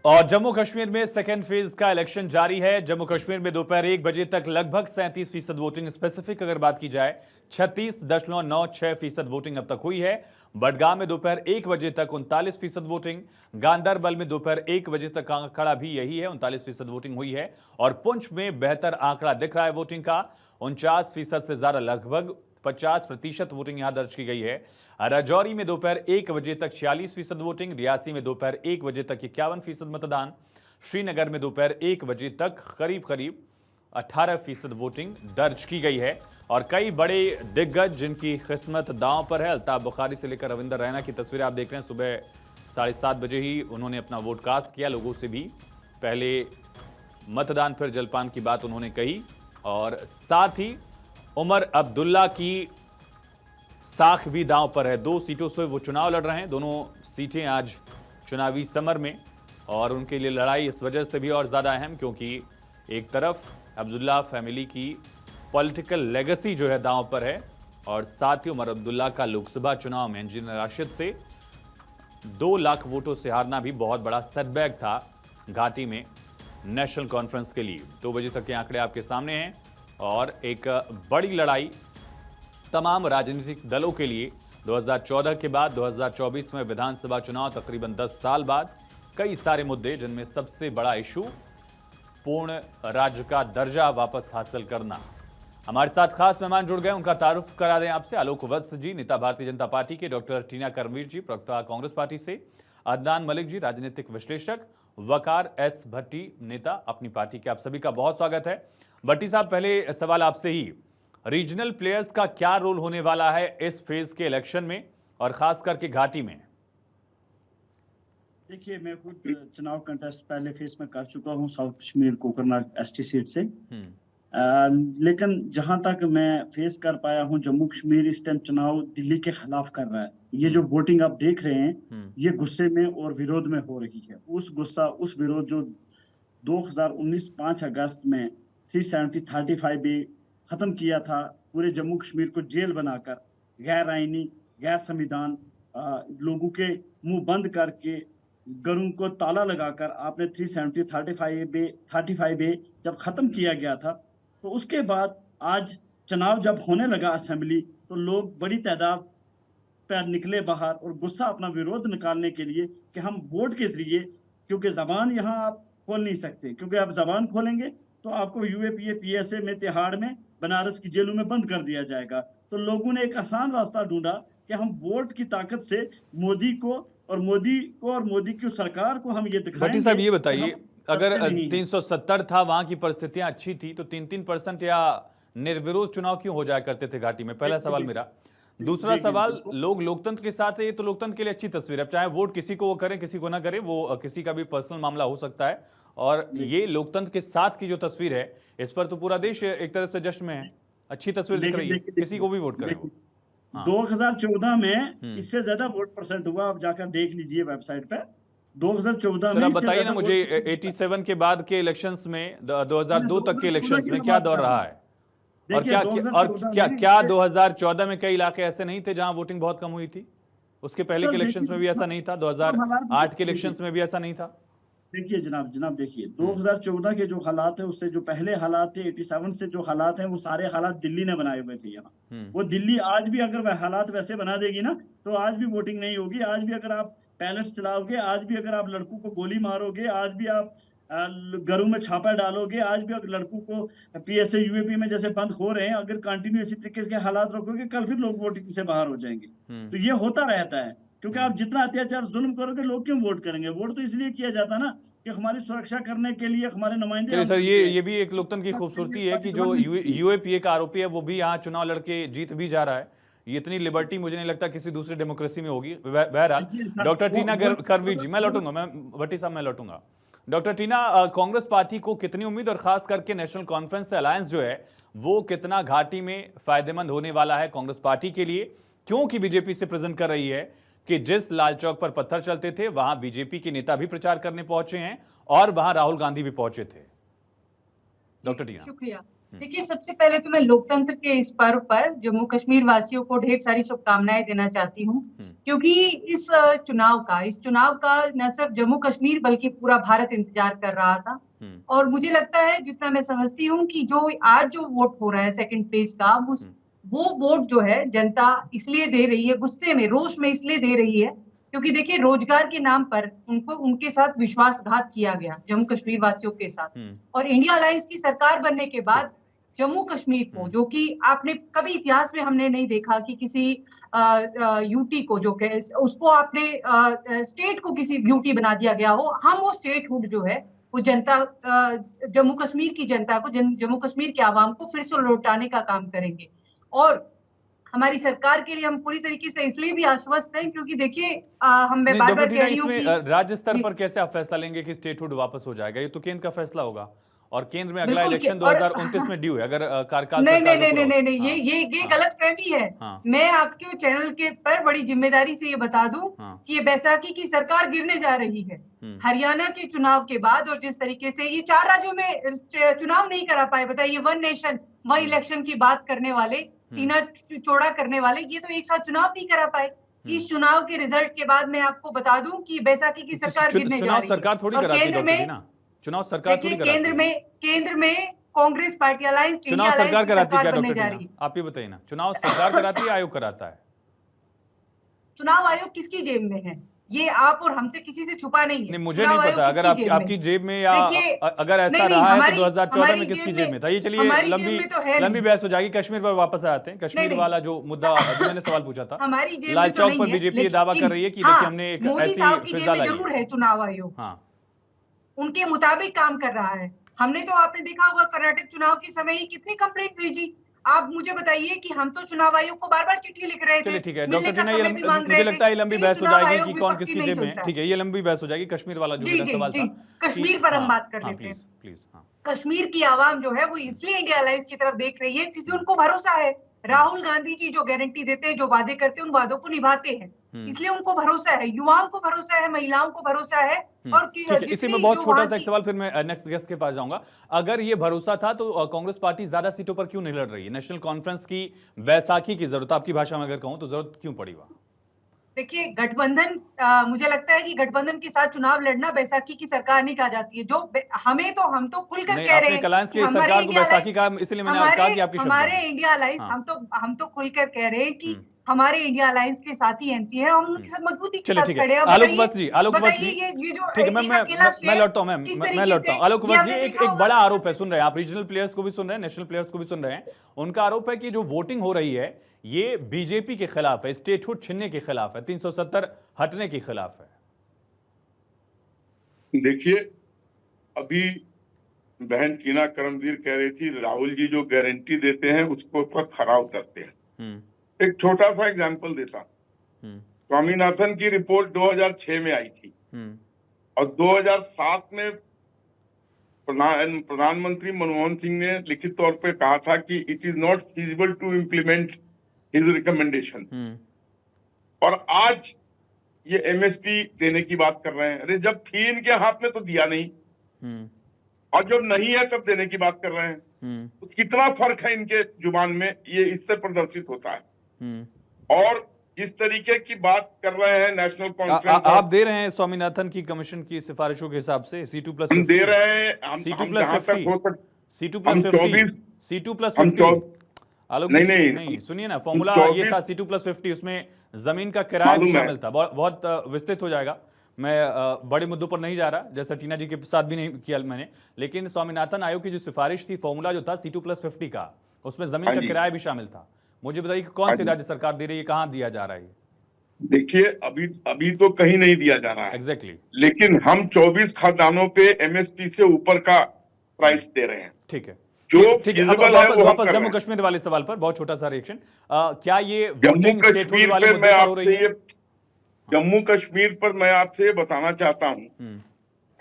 और जम्मू कश्मीर में second phase का इलेक्शन जारी है। जम्मू कश्मीर में दोपहर 1 बजे तक लगभग 37% वोटिंग, स्पेसिफिक अगर बात की जाए 36.96% वोटिंग अब तक हुई है। बडगाम में दोपहर 1 बजे तक 39% वोटिंग, गांदरबल में दोपहर 1 बजे तक आंकड़ा भी यही है, 39% वोटिंग हुई है। और पुंछ में बेहतर आंकड़ा दिख रहा है वोटिंग का, 49% से ज्यादा, लगभग 50% वोटिंग यहां दर्ज की गई है। राजौरी में दोपहर 1 बजे तक 46% वोटिंग, रियासी में दोपहर 1 बजे तक 51% मतदान, श्रीनगर में दोपहर 1 बजे तक करीब 18% वोटिंग दर्ज की गई है। और कई बड़े दिग्गज जिनकी किस्मत दांव पर है, अल्ताफ बुखारी से लेकर रविंदर रैना की तस्वीरें आप देख रहे हैं। सुबह 7:30 बजे ही उन्होंने अपना वोट कास्ट किया। लोगों से भी पहले मतदान फिर जलपान की बात उन्होंने कही। और साथ ही उमर अब्दुल्ला की साख भी दांव पर है। 2 सीटों से वो चुनाव लड़ रहे हैं, दोनों सीटें आज चुनावी समर में, और उनके लिए लड़ाई इस वजह से भी और ज्यादा अहम क्योंकि एक तरफ अब्दुल्ला फैमिली की पॉलिटिकल लेगेसी जो है दांव पर है, और साथ ही उमर अब्दुल्ला का लोकसभा चुनाव में इंजीनियर राशिद से 2 लाख वोटों से हारना भी बहुत बड़ा सेटबैक था घाटी में नेशनल कॉन्फ्रेंस के लिए। 2 बजे तक के आंकड़े आपके सामने हैं और एक बड़ी लड़ाई तमाम राजनीतिक दलों के लिए 2014 के बाद 2024 में विधानसभा चुनाव, तकरीबन 10 साल बाद कई सारे मुद्दे, जिनमें सबसे बड़ा इशू पूर्ण राज्य का दर्जा वापस हासिल करना। हमारे साथ खास मेहमान जुड़ गए, उनका तारुफ करा दें आपसे। आलोक वत्स जी, नेता भारतीय जनता पार्टी के, डॉक्टर टीना कर्मवीर जी, प्रवक्ता कांग्रेस पार्टी से, अदनान मलिक जी, राजनीतिक विश्लेषक, वकार एस भट्टी, नेता अपनी पार्टी के। आप सभी का बहुत स्वागत है। भट्टी साहब, पहले सवाल आपसे ही, रीजनल प्लेयर्स का क्या रोल होने वाला है इस फेज के इलेक्शन में और खास करके घाटी में? देखिए, मैं खुद चुनाव कंटेस्ट पहले फेज में कर चुका हूं, south Kashmir Kokernag ST seat से। लेकिन जहां तक मैं फेस कर पाया हूं, जम्मू कश्मीर इस टाइम चुनाव दिल्ली के खिलाफ कर रहा है। ये जो वोटिंग आप देख रहे हैं, ये गुस्से में और विरोध में हो रही है। उस गुस्सा, उस विरोध जो 2019 5 अगस्त में 370-35 बे खत्म किया था, पूरे जम्मू कश्मीर को जेल बनाकर, गैर आईनी, गैर संविधान, लोगों के मुंह बंद करके, घरों को ताला लगाकर आपने 370-35 बे जब खत्म किया गया था, तो उसके बाद आज चुनाव जब होने लगा असेंबली, तो लोग बड़ी तादाद पर निकले बाहर और गुस्सा, अपना विरोध निकालने के लिए कि हम वोट के जरिए, क्योंकि जबान यहाँ आप खोल नहीं सकते, क्योंकि आप जबान खोलेंगे तो आपको यूएपीए पीएसए में, तिहाड़ में, बनारस की जेलों में बंद कर दिया जाएगा। तो लोगों ने एक आसान रास्ता ढूंढा कि हम वोट की ताकत से मोदी को और मोदी की सरकार को हम ये दिखाएंगे। भट्टी साहब, ये बताइए, अगर 370 था, वहां की परिस्थितियां अच्छी थी, तो 3% या निर्विरोध चुनाव क्यों हो जाया करते थे घाटी में? पहला सवाल मेरा। दूसरा सवाल, लोग लोकतंत्र के साथ है, ये तो लोकतंत्र के लिए अच्छी तस्वीर है। अब चाहे वोट किसी को वो करें, किसी को ना करें, वो किसी का भी पर्सनल मामला हो सकता है, और ये लोकतंत्र के साथ की जो तस्वीर है, इस पर तो पूरा देश एक तरह से जश्न में है। अच्छी तस्वीर दिख रही है, किसी को भी वोट करें वो। 2014 में इससे ज्यादा वोट परसेंट हुआ, आप जाकर देख लीजिए वेबसाइट पे। 2014 में बताइए ना मुझे, 87 के बाद के इलेक्शंस में, 2002 तक के इलेक्शंस में क्या दौर रहा है? और क्या 2014 में कई इलाके ऐसे नहीं थे जहां वोटिंग बहुत कम हुई थी? उसके पहले के इलेक्शंस में भी ऐसा नहीं था? 2008 के इलेक्शंस में भी ऐसा नहीं था? देखिए जनाब, देखिए 2014 के जो हालात है, उससे जो पहले हालात थे, 87 से जो हालात हैं, वो सारे हालात दिल्ली ने बनाए हुए थे यहाँ। वो दिल्ली आज भी अगर वह हालात वैसे बना देगी ना, तो आज भी वोटिंग नहीं होगी। आज भी अगर आप पैलेट्स चलाओगे, आज भी अगर आप लड़कों को गोली मारोगे, आज भी आप घरों में छापा डालोगे, आज भी अगर लड़कों को पीएसए यूएपी में जैसे बंद हो रहे हैं, अगर कंटिन्यू इसी तरीके के हालात रखोगे, कल फिर लोग वोटिंग से बाहर हो जाएंगे। तो ये होता रहता है, क्योंकि आप जितना अत्याचार जुल्म करोगे, लोग क्यों वोट करेंगे? वोट तो इसलिए किया जाता है ना कि हमारी सुरक्षा करने के लिए हमारे नुमाइंदे। सर, ये भी एक लोकतंत्र की खूबसूरती है कि जो यूएपीए का आरोपी है, वो भी यहाँ चुनाव लड़के जीत भी जा रहा है। ये इतनी लिबर्टी मुझे नहीं लगता किसी दूसरी डेमोक्रेसी में होगी। बहरहाल, डॉक्टर टीना कर्मवीर जी, मैं लौटूंगा, मैं भट्टी साहब मैं लौटूंगा। डॉक्टर टीना, कांग्रेस पार्टी को कितनी उम्मीद, और खास करके नेशनल कॉन्फ्रेंस से अलायंस जो है, वो कितना घाटी में फायदेमंद होने वाला है कांग्रेस पार्टी के लिए? क्योंकि बीजेपी से प्रेजेंट कर रही है कि जिस लाल चौक पर पत्थर चलते थे, वहां बीजेपी के नेता भी प्रचार करने पहुंचे हैं और वहां राहुल गांधी भी पहुंचे थे। डॉक्टर टीना। शुक्रिया। देखिए, सबसे पहले तो मैं लोकतंत्र के इस पर्व पर जम्मू कश्मीर वासियों को ढेर सारी शुभकामनाएं देना चाहती हूँ, क्योंकि इस चुनाव का न सिर्फ जम्मू कश्मीर बल्कि पूरा भारत इंतजार कर रहा था। और मुझे लगता है, जितना मैं समझती हूँ, कि जो वोट हो रहा है सेकंड फेज का, वो वोट जो है जनता इसलिए दे रही है, गुस्से में, रोष में इसलिए दे रही है, क्योंकि देखिए, रोजगार के नाम पर उनके साथ विश्वासघात किया गया, जम्मू कश्मीर वासियों के साथ। और इंडिया अलायंस की सरकार बनने के बाद जम्मू कश्मीर को, जो कि आपने कभी इतिहास में हमने नहीं देखा कि किसी यूटी को, उसको आपने स्टेट को किसी यूटी बना दिया गया हो। हम वो स्टेटहुड जो है, वो जनता, जम्मू कश्मीर की जनता को, जम्मू कश्मीर के आवाम को फिर से लौटाने का काम करेंगे। और हमारी सरकार के लिए हम पूरी तरीके से इसलिए भी आश्वस्त हैं, क्योंकि देखिए, मैं बार बार कह रही हूँ कि राज्य स्तर पर कैसे आप फैसला लेंगे कि स्टेटहुड वापस हो जाएगा? ये तो केंद्र का फैसला होगा, और केंद्र में अगला इलेक्शन 2029 में ड्यू है, अगर कार्यकाल नहीं, ये गलतफहमी है। मैं आपके चैनल के पर बड़ी जिम्मेदारी से ये बता दूं कि ये बैसाखी की सरकार गिरने जा रही है। हरियाणा के चुनाव के बाद, और जिस तरीके से ये 4 राज्यों में चुनाव नहीं करा पाए, बताइए, वन नेशन वन इलेक्शन की बात करने वाले, सीना चौड़ा करने वाले, ये तो एक साथ चुनाव नहीं करा पाए। इस चुनाव के रिजल्ट के बाद मैं आपको बता दूं कि बैसाखी की सरकार गिरने जा रही है। सरकार थोड़ी कराती है, चुनाव सरकार थोड़ी कराती है। केंद्र में कांग्रेस पार्टी अलायंस, चुनाव सरकार कराती है क्या डॉक्टर टीना? आप ये बताइए ना, चुनाव सरकार कराती है, आयोग कराता है? चुनाव आयोग किसकी जेब में है? ये आप और हमसे किसी से छुपा नहीं है। नहीं, मुझे नहीं पता, अगर आपकी जेब में, या अगर ऐसा रहा है तो 2014 में किसकी जेब में था? ये चलिए, लंबी बहस हो जाएगी। कश्मीर पर वापस आते हैं। कश्मीर वाला जो मुद्दा जो मैंने सवाल पूछा था, लाल चौक पर बीजेपी दावा कर रही है कि देखिए, हमने एक ऐसी फिजा लाई जरूर है। चुनाव आयोग उनके मुताबिक काम कर रहा है। हमने तो, आपने देखा होगा, कर्नाटक चुनाव के समय ही कितनी कंप्लेंट भेजी। आप मुझे बताइए कि हम तो चुनाव आयोग को बार बार चिट्ठी लिख रहे थे। चलिए ठीक है डॉक्टर टीना, मुझे लगता है लंबी बहस हो जाएगी कि कौन किसकी जेब में। ठीक है, ये लंबी बहस हो जाएगी। कश्मीर वाला जो मेरा सवाल था, कश्मीर पर हम बात कर लेते हैं। प्लीज। कश्मीर की आवाम जो है, वो इसलिए इंडिया अलायंस की तरफ देख रही है क्योंकि उनको भरोसा है, राहुल गांधी जी जो गारंटी देते हैं, जो वादे करते हैं, उन वादों को निभाते हैं। इसलिए उनको भरोसा है, युवाओं को भरोसा है, महिलाओं को भरोसा है। और इसी में बहुत छोटा सा एक सवाल, फिर मैं नेक्स्ट गेस्ट के पास जाऊंगा। अगर ये भरोसा था तो कांग्रेस पार्टी ज्यादा सीटों पर क्यों नहीं लड़ रही है? नेशनल कॉन्फ्रेंस की बैसाखी की जरूरत, आपकी भाषा में अगर कहूं तो, जरूरत क्यों पड़ी वहां? देखिए, गठबंधन, मुझे लगता है कि गठबंधन के साथ चुनाव लड़ना बैसाखी की सरकार नहीं कहा जाती है। जो हम तो खुलकर कह रहे हैं कि हमारे इंडिया अलायंस, हम तो खुलकर कह रहे हैं कि हमारे इंडिया अलायंस के साथ ही एनसी है, हम उनके साथ मजबूती के साथ खड़े हैं। आलोक वत्स जी, ठीक है, मैं लौटता हूं, मैं लौटता हूं। आलोक वत्स जी, एक बड़ा आरोप है, सुन रहे हैं आप, रीजनल प्लेयर्स को भी सुन रहे हैं, नेशनल प्लेयर्स को भी सुन रहे हैं। उनका आरोप है कि जो वोटिंग हो रही है, ये बीजेपी के खिलाफ है, स्टेटहुड छीनने के खिलाफ है, 370 हटने के खिलाफ है। देखिए, अभी बहन टीना करमवीर कह रही थी, राहुल जी जो गारंटी देते हैं उसको पर खरा उतरते हैं। एक छोटा सा एग्जांपल देता हूं। स्वामीनाथन की रिपोर्ट 2006 में आई थी, और 2007 में प्रधानमंत्री मनमोहन सिंह ने लिखित तौर पे कहा था कि it is not feasible to implement his recommendation. और आज ये एमएसपी देने की बात कर रहे हैं। अरे, जब थी इनके हाथ में तो दिया नहीं, और जब नहीं है तब देने की बात कर रहे हैं। तो कितना फर्क है इनके जुबान में, ये इससे प्रदर्शित होता है। और जिस तरीके की बात कर रहे हैं नेशनल कॉन्फ्रेंस, आप दे रहे हैं स्वामीनाथन की कमीशन की सिफारिशों के हिसाब से C2+50 हम दे रहे हैं, C2+50 आलोक नहीं, सुनिए ना, फॉर्मूला ये था C2+50, उसमें जमीन का किराया भी शामिल था। बहुत विस्तृत हो जाएगा, मैं बड़े मुद्दों पर नहीं जा रहा, जैसा टीना जी के साथ भी नहीं किया मैंने। लेकिन स्वामीनाथन आयोग की जो सिफारिश थी, फॉर्मूला जो था C2+50 का, उसमें जमीन का किराया भी शामिल था। मुझे बताइए कि कौन सी राज्य सरकार दे रही है, कहां दिया जा रहा है? देखिए, अभी तो कहीं नहीं दिया जा रहा है एग्जैक्टली। लेकिन हम 24 खदानों पे एमएसपी से ऊपर का प्राइस दे रहे हैं। ठीक है, जो ठीक है। वापस जम्मू कश्मीर वाले सवाल पर बहुत छोटा सा रिएक्शन, क्या ये जम्मू कश्मीर पर मैं आपसे जम्मू कश्मीर पर मैं आपसे बताना चाहता हूं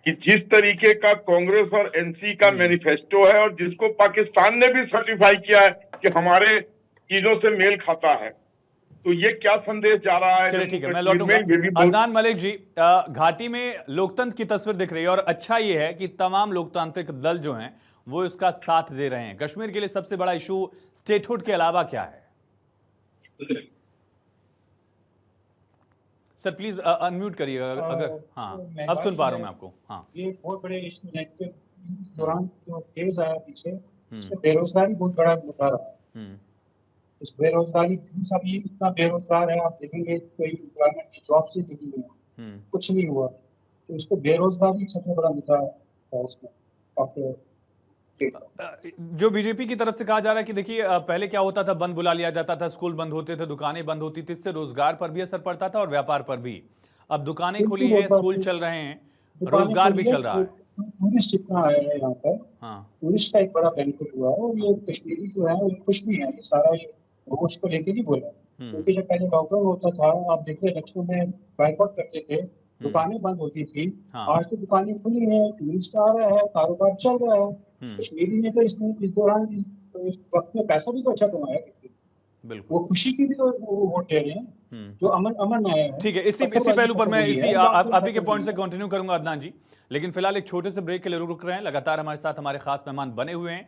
कि जिस तरीके का कांग्रेस और एनसी का मैनिफेस्टो है, और जिसको पाकिस्तान ने भी सर्टिफाई किया है कि हमारे चीजों से मेल खाता है, तो ये क्या संदेश जा रहा है? चलिए ठीक है, मैं लौटूंगा। अदनान मलिक जी, घाटी में लोकतंत्र की तस्वीर दिख रही है, और अच्छा ये है कि तमाम लोकतांत्रिक दल जो हैं वो इसका साथ दे रहे हैं। कश्मीर के लिए सबसे बड़ा इशू स्टेटहुड के अलावा क्या है? सर प्लीज अनम्यूट करिएगा अगर, हाँ अब सुन पा रहा हूं मैं आपको। हाँ, ये बहुत बड़े इशू है कि इस दौरान जो फेज आया पीछे, उसमें बेरोजगारी बहुत बड़ा मुद्दा रहा। इस बेरोजगारी अभी इतना बेरोजगार है, आप देखेंगे कोई एम्प्लॉयमेंट की जॉब से नहीं है, कुछ नहीं हुआ, तो इसको बेरोजगारी सबसे बड़ा मुद्दा है उसमें। जो बीजेपी की तरफ से कहा जा रहा है कि देखिए पहले क्या होता था, बंद बुला लिया जाता था, स्कूल बंद होते थे, दुकानें बंद होती थी, इससे रोजगार पर भी असर पड़ता था और व्यापार पर भी। अब दुकानें खुली हैं, स्कूल चल रहे हैं, रोजगार भी चल रहा है। टूरिस्ट इतना आया है यहाँ पर, हाँ, टूरिस्ट का एक बड़ा बेनिफिट हुआ है। और ये कश्मीरी जो है वो खुश भी है, ये सारा ये रोज को लेके नहीं बोला, क्योंकि जब पहले लॉकडाउन होता था, आप देखिए इलेक्शन में बाइकआउट करते थे, दुकानें बंद होती थी। आज तो दुकानें खुली हैं, टूरिस्ट आ रहा है, कारोबार चल रहा है। कश्मीरी ने तो इस दौरान इस वक्त में पैसा भी तो अच्छा कमाया है, बिल्कुल। वो खुशी की भी तो वोट दे रहे हैं, जो अमन आया है। ठीक है, इसी पहलू पर मैं इसी आप ही के पॉइंट से कंटिन्यू करूंगा अदनान जी, लेकिन फिलहाल एक छोटे से ब्रेक के लिए रुक रहे हैं। लगातार हमारे साथ हमारे खास मेहमान बने हुए हैं।